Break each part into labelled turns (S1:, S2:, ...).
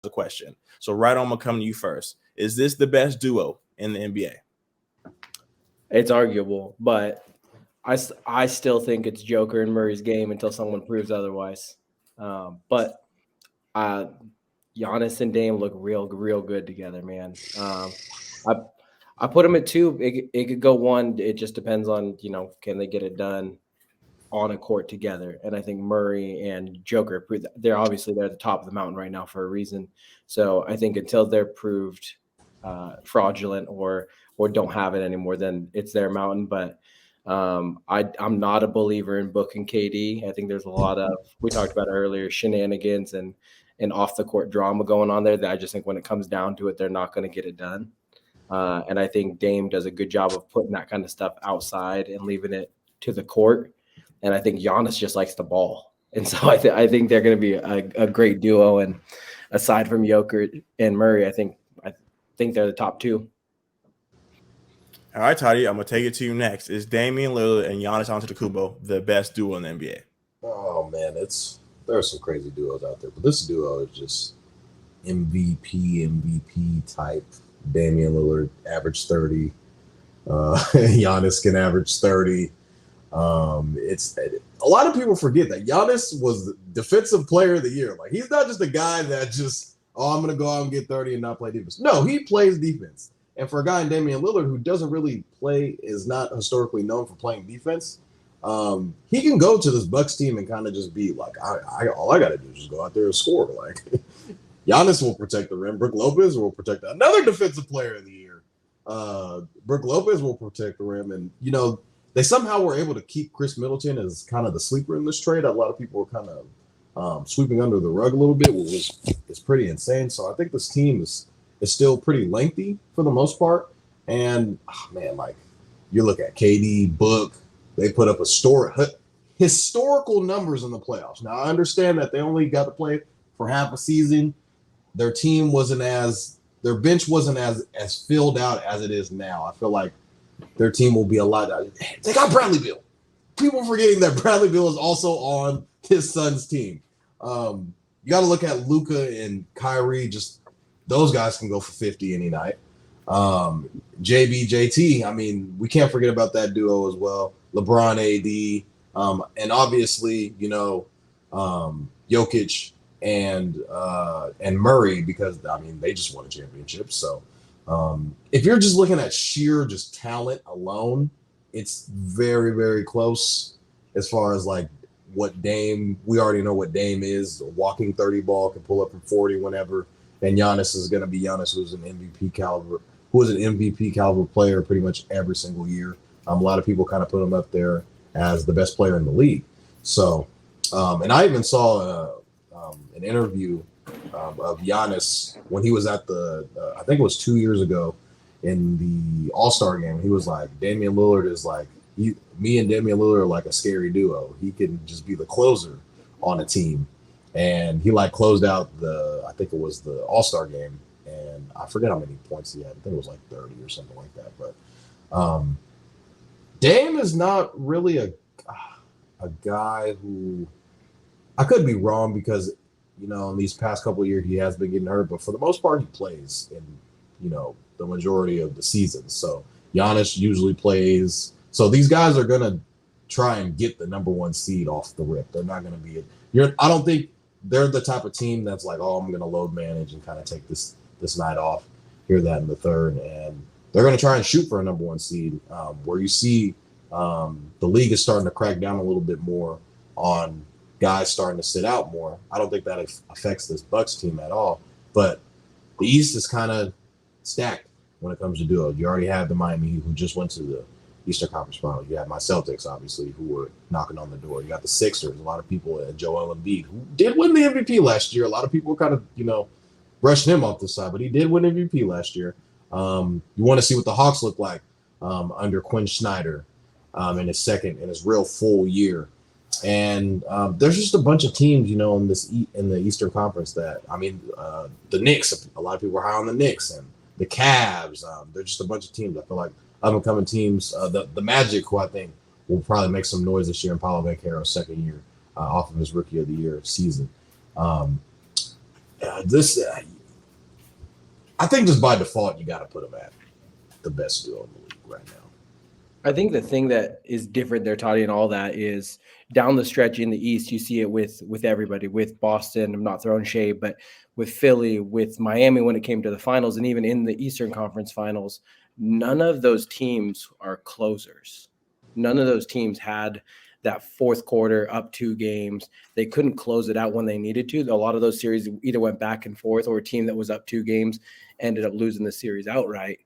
S1: a question. So, right on, I'm gonna come to you first. Is this the best duo in the NBA?
S2: It's arguable, but I still think it's Joker and Murray's game until someone proves otherwise. But Giannis and Dame look real good together, man. I I put them at two. It could go one. It just depends on can they get it done on a court together. And I think Murray and Joker, they're at the top of the mountain right now for a reason. So I think until they're proved fraudulent or don't have it anymore, then it's their mountain. But I'm not a believer in Book and KD. I think there's a lot of, we talked about earlier, shenanigans and off the court drama going on there that I just think when it comes down to it, they're not going to get it done. And I think Dame does a good job of putting that kind of stuff outside and leaving it to the court. And I think Giannis just likes the ball. And so I think they're going to be a great duo. And aside from Joker and Murray, I think they're the top two.
S1: All right, Toddy, I'm going to take it to you next. Is Damian Lillard and Giannis Antetokounmpo the best duo in the NBA?
S3: Oh, man, there are some crazy duos out there. But this duo is just MVP type. Damian Lillard averaged 30. Giannis can average 30. It's a lot of people forget that Giannis was the defensive player of the year. Like, he's not just a guy that just, I'm going to go out and get 30 and not play defense. No, he plays defense. And for a guy in Damian Lillard who doesn't really is not historically known for playing defense, he can go to this Bucks team and kind of just be like, all I got to do is just go out there and score. Like, Giannis will protect the rim. Brook Lopez will protect another defensive player of the year. Brook Lopez will protect the rim. And, they somehow were able to keep Chris Middleton as kind of the sleeper in this trade. A lot of people were kind of sweeping under the rug a little bit, which is pretty insane. So I think this team is still pretty lengthy for the most part. And, like, you look at KD, Book, they put up historical numbers in the playoffs. Now, I understand that they only got to play for half a season. Their bench wasn't as filled out as it is now. I feel like their team will be a lot. They got Bradley Beal. People forgetting that Bradley Beal is also on his son's team. You got to look at Luka and Kyrie. Just those guys can go for 50 any night. JT. I mean, we can't forget about that duo as well. LeBron, AD, and obviously, Jokic and Murray, because they just won a championship. So. If you're just looking at sheer just talent alone, it's very, very close as far as like what Dame, we already know what Dame is. A walking 30 ball, can pull up from 40 whenever. And Giannis is going to be Giannis, who's an MVP caliber player pretty much every single year. A lot of people kind of put him up there as the best player in the league. So, and I even saw an interview of Giannis when he was at I think it was 2 years ago in the All-Star game. He was like, Damian Lillard is like, me and Damian Lillard are like a scary duo. He can just be the closer on a team. And he like closed out I think it was the All-Star game. And I forget how many points he had. I think it was like 30 or something like that. But Dame is not really a guy who, I could be wrong because in these past couple of years, he has been getting hurt, but for the most part, he plays in, the majority of the seasons. So Giannis usually plays. So these guys are going to try and get the number one seed off the rip. They're not going to be I don't think they're the type of team that's like, I'm going to load manage and kind of take this night off, hear that in the third. And they're going to try and shoot for a number one seed, where you see the league is starting to crack down a little bit more on guys starting to sit out more. I don't think that affects this Bucks team at all. But the East is kind of stacked when it comes to duos. You already have the Miami Heat, who just went to the Eastern Conference Finals. You have my Celtics, obviously, who were knocking on the door. You got the Sixers. A lot of people, Joel Embiid, who did win the MVP last year. A lot of people kind of, brushing him off the side, but he did win MVP last year. You want to see what the Hawks look like under Quinn Snyder in his real full year. And there's just a bunch of teams, in the Eastern Conference that, the Knicks, a lot of people are high on the Knicks, and the Cavs. There's just a bunch of teams. I feel like up-and-coming teams. The Magic, who I think will probably make some noise this year in Paolo Banchero's second year off of his Rookie of the Year season. I think just by default, you got to put him at the best duo in the league right now.
S2: I think the thing that is different there, Toddy, and all that is down the stretch in the East, you see it with everybody, with Boston. I'm not throwing shade, but with Philly, with Miami when it came to the finals, and even in the Eastern Conference Finals, none of those teams are closers. None of those teams had that fourth quarter up 2 games. They couldn't close it out when they needed to. A lot of those series either went back and forth, or a team that was up 2 games ended up losing the series outright.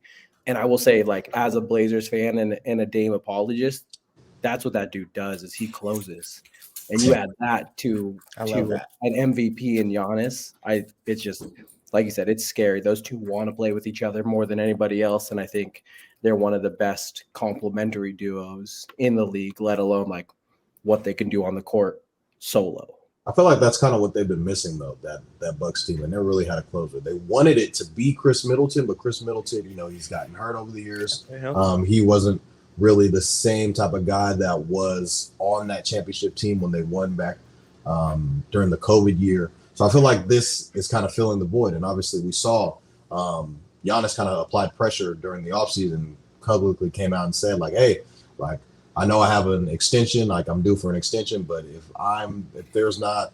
S2: And I will say, like, as a Blazers fan and a Dame apologist, that's what that dude does is he closes. And you add that to an MVP in Giannis. It's just, like you said, it's scary. Those two want to play with each other more than anybody else. And I think they're one of the best complementary duos in the league, let alone like what they can do on the court solo.
S3: I feel like that's kind of what they've been missing, though, that Bucks team. And never really had a closer. They wanted it to be Chris Middleton, but Chris Middleton, he's gotten hurt over the years. He wasn't really the same type of guy that was on that championship team when they won back during the COVID year. So I feel like this is kind of filling the void. And obviously we saw Giannis kind of applied pressure during the offseason, publicly came out and said, like, hey, like, I know I have an extension, like I'm due for an extension, but if there's not,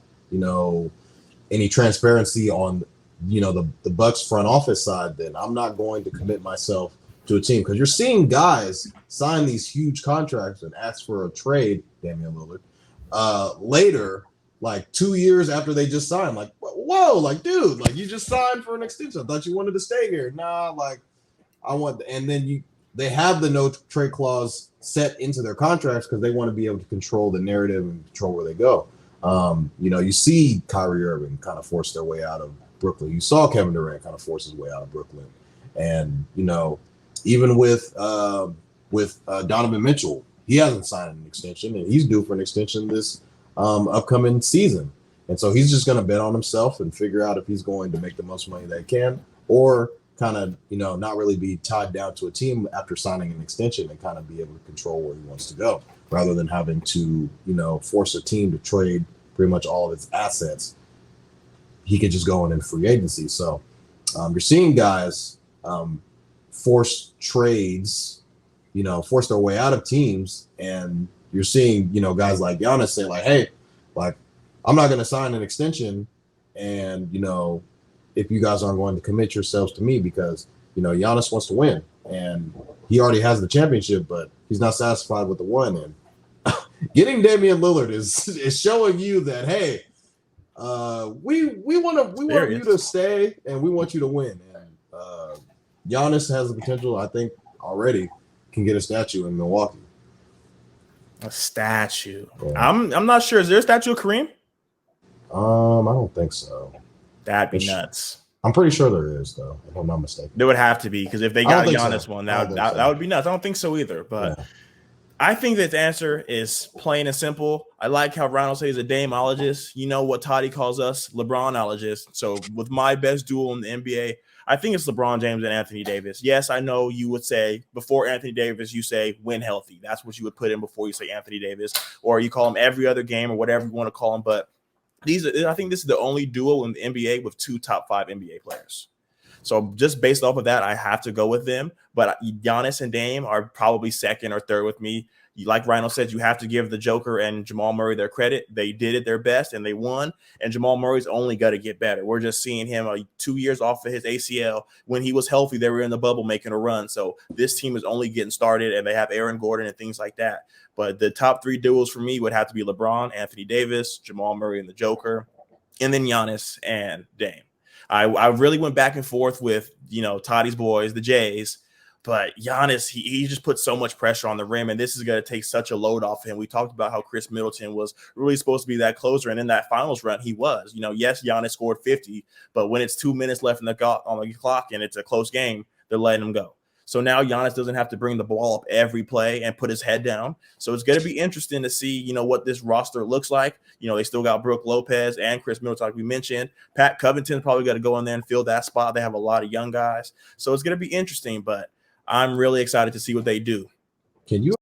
S3: any transparency on, the Bucks front office side, then I'm not going to commit myself to a team. Because you're seeing guys sign these huge contracts and ask for a trade, Damian Lillard, later, like 2 years after they just signed. Like, whoa, like, dude, like you just signed for an extension. I thought you wanted to stay here. Nah, like I want, and then they have the no trade clause set into their contracts because they want to be able to control the narrative and control where they go. You see Kyrie Irving kind of force their way out of Brooklyn. You saw Kevin Durant kind of force his way out of Brooklyn. And, even with Donovan Mitchell, he hasn't signed an extension and he's due for an extension this upcoming season. And so he's just going to bet on himself and figure out if he's going to make the most money that he can, or kind of, not really be tied down to a team after signing an extension and kind of be able to control where he wants to go, rather than having to, force a team to trade pretty much all of its assets. He could just go in free agency. So you're seeing guys force trades, force their way out of teams. And you're seeing, guys like Giannis say like, hey, like, I'm not going to sign an extension. And, if you guys aren't going to commit yourselves to me, because, Giannis wants to win and he already has the championship, but he's not satisfied with the one. And getting Damian Lillard is showing you that, hey, we want you to stay and we want you to win. And Giannis has the potential, I think, already can get a statue in Milwaukee.
S1: A statue.
S3: Yeah.
S1: I'm not sure. Is there a statue of Kareem?
S3: I don't think so.
S1: That'd be nuts.
S3: I'm pretty sure there is, though, if I'm not mistaken.
S1: There would have to be, because if they got a Giannis one, that would be nuts. I don't think so either. But yeah. I think that the answer is plain and simple. I like how Ronald says he's a Dameologist. You know what Toddy calls us? LeBronologist. So with my best duel in the NBA, I think it's LeBron James and Anthony Davis. Yes, I know you would say before Anthony Davis, you say win healthy. That's what you would put in before you say Anthony Davis, or you call him every other game or whatever you want to call him. But I think this is the only duo in the NBA with 2 top 5 NBA players. So just based off of that, I have to go with them. But Giannis and Dame are probably second or third with me. Like Rhino said, you have to give the Joker and Jamal Murray their credit. They did it their best and they won. And Jamal Murray's only got to get better. We're just seeing him 2 years off of his ACL. When he was healthy, they were in the bubble making a run. So this team is only getting started, and they have Aaron Gordon and things like that. But the top 3 duels for me would have to be LeBron, Anthony Davis, Jamal Murray, and the Joker, and then Giannis and Dame. I really went back and forth with, Toddy's boys, the Jays. But Giannis, he just put so much pressure on the rim, and this is going to take such a load off him. We talked about how Chris Middleton was really supposed to be that closer, and in that finals run, he was. Yes, Giannis scored 50, but when it's 2 minutes left on the clock and it's a close game, they're letting him go. So now Giannis doesn't have to bring the ball up every play and put his head down. So it's going to be interesting to see, what this roster looks like. They still got Brook Lopez and Chris Middleton, like we mentioned. Pat Covington's probably got to go in there and fill that spot. They have a lot of young guys. So it's going to be interesting, but I'm really excited to see what they do.
S3: Can you